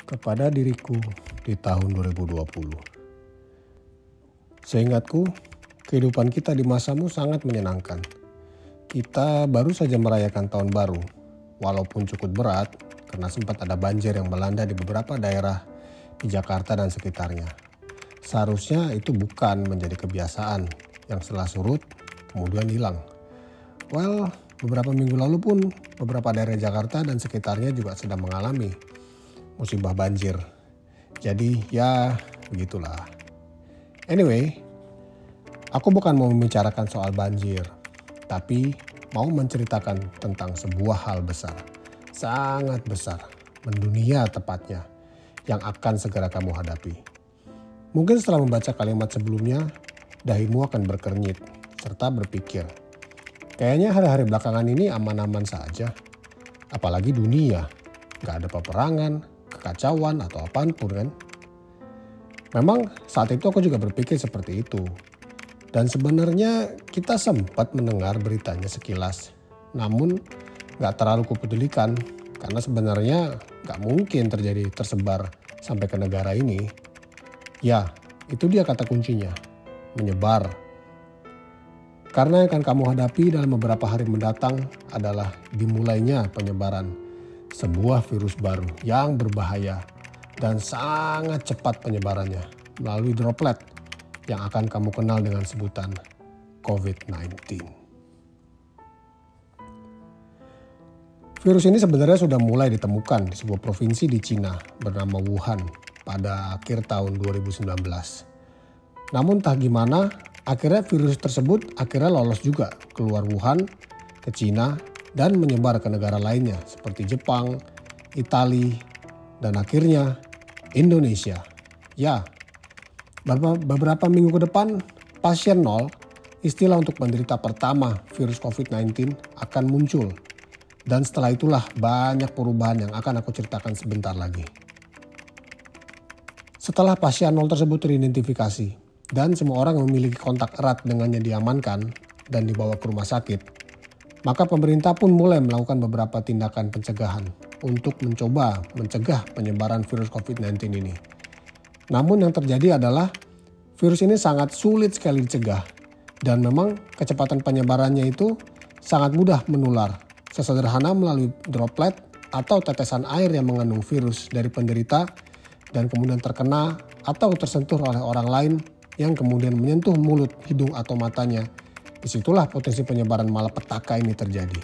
Kepada diriku di tahun 2020. Seingatku, kehidupan kita di masamu sangat menyenangkan. Kita baru saja merayakan tahun baru, walaupun cukup berat karena sempat ada banjir yang melanda di beberapa daerah di Jakarta dan sekitarnya. Seharusnya itu bukan menjadi kebiasaan yang setelah surut kemudian hilang. Well, beberapa minggu lalu pun beberapa daerah Jakarta dan sekitarnya juga sedang mengalami musibah banjir. Jadi ya begitulah. Anyway, aku bukan mau membicarakan soal banjir, tapi mau menceritakan tentang sebuah hal besar, sangat besar, mendunia tepatnya, yang akan segera kamu hadapi. Mungkin setelah membaca kalimat sebelumnya, dahimu akan berkernyit, serta berpikir, kayaknya hari-hari belakangan ini aman-aman saja. Apalagi dunia, gak ada peperangan, kekacauan atau apapun kan. Memang saat itu aku juga berpikir seperti itu. Dan sebenarnya kita sempat mendengar beritanya sekilas. Namun gak terlalu kupedulikan karena sebenarnya gak mungkin tersebar sampai ke negara ini. Ya, itu dia kata kuncinya, menyebar. Karena yang akan kamu hadapi dalam beberapa hari mendatang adalah dimulainya penyebaran sebuah virus baru yang berbahaya dan sangat cepat penyebarannya melalui droplet yang akan kamu kenal dengan sebutan COVID-19. Virus ini sebenarnya sudah mulai ditemukan di sebuah provinsi di Cina bernama Wuhan pada akhir tahun 2019. Namun entah gimana, akhirnya virus tersebut akhirnya lolos juga keluar Wuhan ke Cina dan menyebar ke negara lainnya seperti Jepang, Italia, dan akhirnya Indonesia. Ya, beberapa minggu ke depan, pasien nol, istilah untuk penderita pertama virus COVID-19 akan muncul. Dan setelah itulah banyak perubahan yang akan aku ceritakan sebentar lagi. Setelah pasien nol tersebut teridentifikasi dan semua orang yang memiliki kontak erat dengannya diamankan dan dibawa ke rumah sakit, maka pemerintah pun mulai melakukan beberapa tindakan pencegahan untuk mencoba mencegah penyebaran virus COVID-19 ini. Namun yang terjadi adalah virus ini sangat sulit sekali dicegah dan memang kecepatan penyebarannya itu sangat mudah menular, sesederhana melalui droplet atau tetesan air yang mengandung virus dari penderita dan kemudian terkena atau tersentuh oleh orang lain yang kemudian menyentuh mulut, hidung atau matanya. Disitulah potensi penyebaran malapetaka ini terjadi.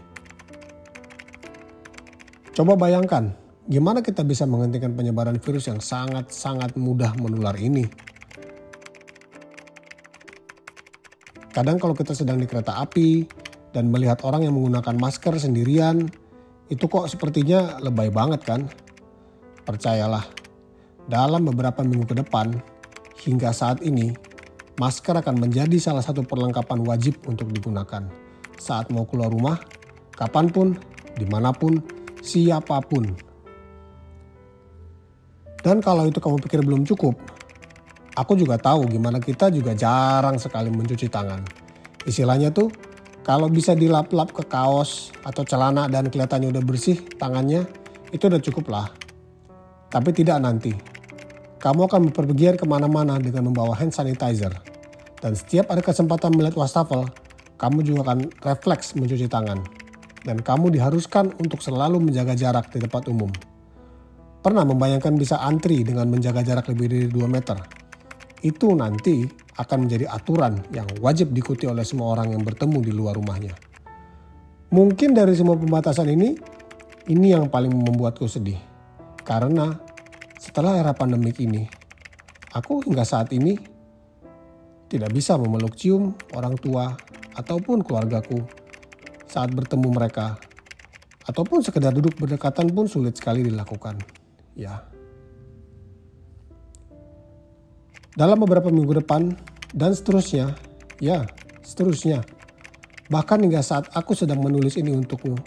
Coba bayangkan, gimana kita bisa menghentikan penyebaran virus yang sangat-sangat mudah menular ini? Kadang kalau kita sedang di kereta api dan melihat orang yang menggunakan masker sendirian, itu kok sepertinya lebay banget kan? Percayalah, dalam beberapa minggu ke depan, hingga saat ini, masker akan menjadi salah satu perlengkapan wajib untuk digunakan saat mau keluar rumah, kapanpun, dimanapun, siapapun. Dan kalau itu kamu pikir belum cukup, aku juga tahu gimana kita juga jarang sekali mencuci tangan. Istilahnya tuh, kalau bisa dilap-lap ke kaos atau celana dan kelihatannya udah bersih tangannya, itu udah cukup lah. Tapi tidak nanti. Kamu akan berpergian kemana-mana dengan membawa hand sanitizer. Dan setiap ada kesempatan melihat wastafel, kamu juga akan refleks mencuci tangan. Dan kamu diharuskan untuk selalu menjaga jarak di tempat umum. Pernah membayangkan bisa antri dengan menjaga jarak lebih dari 2 meter? Itu nanti akan menjadi aturan yang wajib diikuti oleh semua orang yang bertemu di luar rumahnya. Mungkin dari semua pembatasan ini yang paling membuatku sedih. Karena setelah era pandemik ini, aku hingga saat ini tidak bisa memeluk cium orang tua ataupun keluargaku saat bertemu mereka. Ataupun sekedar duduk berdekatan pun sulit sekali dilakukan. Ya. Dalam beberapa minggu depan dan seterusnya, bahkan hingga saat aku sedang menulis ini untukmu.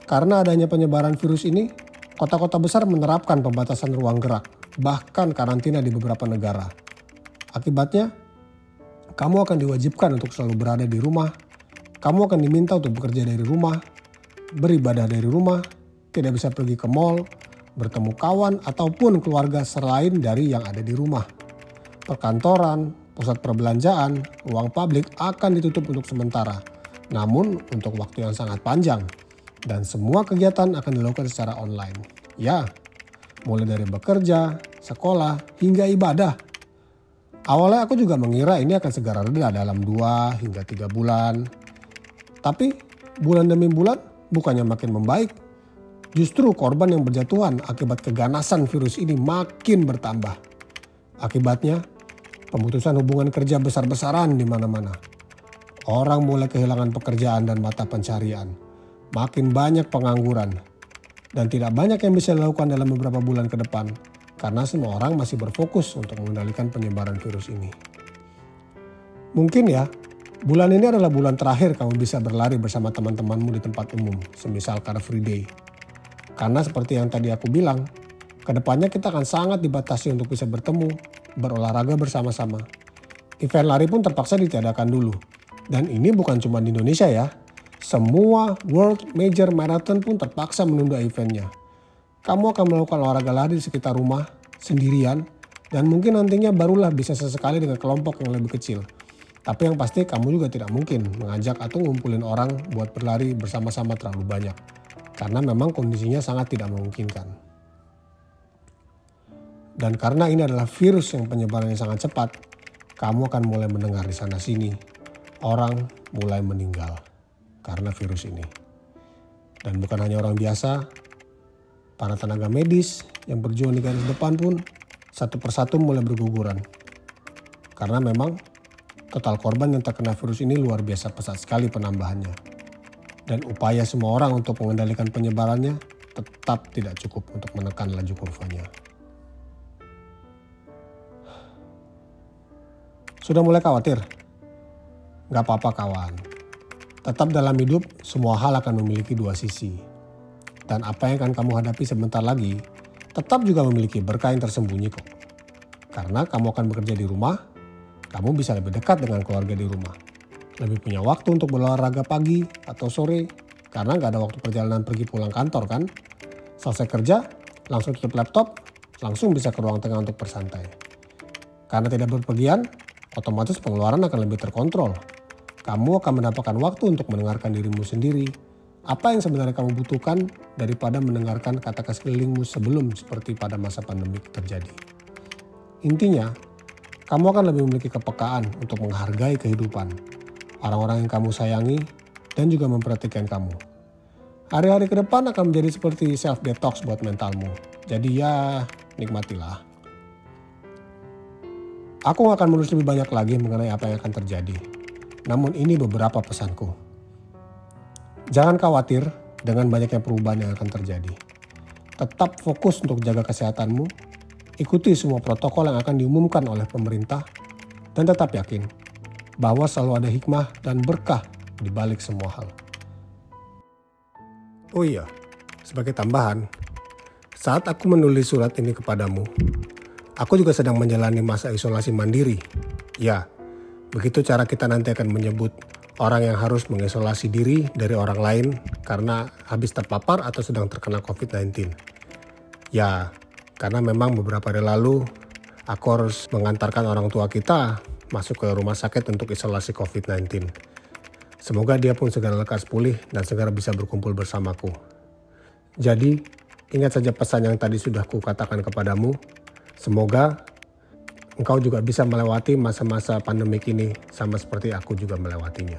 Karena adanya penyebaran virus ini, kota-kota besar menerapkan pembatasan ruang gerak, bahkan karantina di beberapa negara. Akibatnya, kamu akan diwajibkan untuk selalu berada di rumah, kamu akan diminta untuk bekerja dari rumah, beribadah dari rumah, tidak bisa pergi ke mall, bertemu kawan ataupun keluarga selain dari yang ada di rumah. Perkantoran, pusat perbelanjaan, ruang publik akan ditutup untuk sementara, namun untuk waktu yang sangat panjang. Dan semua kegiatan akan dilakukan secara online. Ya, mulai dari bekerja, sekolah, hingga ibadah. Awalnya aku juga mengira ini akan segera reda dalam 2 hingga 3 bulan. Tapi bulan demi bulan bukannya makin membaik. Justru korban yang berjatuhan akibat keganasan virus ini makin bertambah. Akibatnya, pemutusan hubungan kerja besar-besaran di mana-mana. Orang mulai kehilangan pekerjaan dan mata pencarian. Makin banyak pengangguran. Dan tidak banyak yang bisa dilakukan dalam beberapa bulan ke depan. Karena semua orang masih berfokus untuk mengendalikan penyebaran virus ini. Mungkin ya, bulan ini adalah bulan terakhir kamu bisa berlari bersama teman-temanmu di tempat umum, semisal Car Free Day. Karena seperti yang tadi aku bilang, kedepannya kita akan sangat dibatasi untuk bisa bertemu, berolahraga bersama-sama. Event lari pun terpaksa ditiadakan dulu. Dan ini bukan cuma di Indonesia ya. Semua World Major Marathon pun terpaksa menunda eventnya. Kamu akan melakukan olahraga lari di sekitar rumah, sendirian, dan mungkin nantinya barulah bisa sesekali dengan kelompok yang lebih kecil. Tapi yang pasti kamu juga tidak mungkin mengajak atau ngumpulin orang buat berlari bersama-sama terlalu banyak. Karena memang kondisinya sangat tidak memungkinkan. Dan karena ini adalah virus yang penyebarannya sangat cepat, kamu akan mulai mendengar di sana-sini, orang mulai meninggal karena virus ini. Dan bukan hanya orang biasa, para tenaga medis yang berjuang di garis depan pun satu persatu mulai berguguran. Karena memang total korban yang terkena virus ini luar biasa pesat sekali penambahannya. Dan upaya semua orang untuk mengendalikan penyebarannya tetap tidak cukup untuk menekan laju kurvanya. Sudah mulai khawatir? Gak apa-apa kawan. Tetap dalam hidup, semua hal akan memiliki 2 sisi. Dan apa yang akan kamu hadapi sebentar lagi, tetap juga memiliki berkah yang tersembunyi kok. Karena kamu akan bekerja di rumah, kamu bisa lebih dekat dengan keluarga di rumah. Lebih punya waktu untuk berolahraga pagi atau sore, karena gak ada waktu perjalanan pergi pulang kantor kan. Selesai kerja, langsung tutup laptop, langsung bisa ke ruang tengah untuk bersantai. Karena tidak berpergian, otomatis pengeluaran akan lebih terkontrol. Kamu akan mendapatkan waktu untuk mendengarkan dirimu sendiri, apa yang sebenarnya kamu butuhkan daripada mendengarkan kata sekelilingmu sebelum seperti pada masa pandemi terjadi. Intinya, kamu akan lebih memiliki kepekaan untuk menghargai kehidupan, orang-orang yang kamu sayangi, dan juga memperhatikan kamu. Hari-hari ke depan akan menjadi seperti self-detox buat mentalmu. Jadi ya, nikmatilah. Aku akan menulis lebih banyak lagi mengenai apa yang akan terjadi. Namun ini beberapa pesanku. Jangan khawatir dengan banyaknya perubahan yang akan terjadi. Tetap fokus untuk jaga kesehatanmu, ikuti semua protokol yang akan diumumkan oleh pemerintah, dan tetap yakin bahwa selalu ada hikmah dan berkah di balik semua hal. Oh iya, sebagai tambahan, saat aku menulis surat ini kepadamu, aku juga sedang menjalani masa isolasi mandiri. Ya, begitu cara kita nanti akan menyebut orang yang harus mengisolasi diri dari orang lain karena habis terpapar atau sedang terkena COVID-19. Ya, karena memang beberapa hari lalu aku harus mengantarkan orang tua kita masuk ke rumah sakit untuk isolasi COVID-19. Semoga dia pun segera lekas pulih dan segera bisa berkumpul bersamaku. Jadi, ingat saja pesan yang tadi sudah kukatakan kepadamu. Semoga engkau juga bisa melewati masa-masa pandemik ini sama seperti aku juga melewatinya.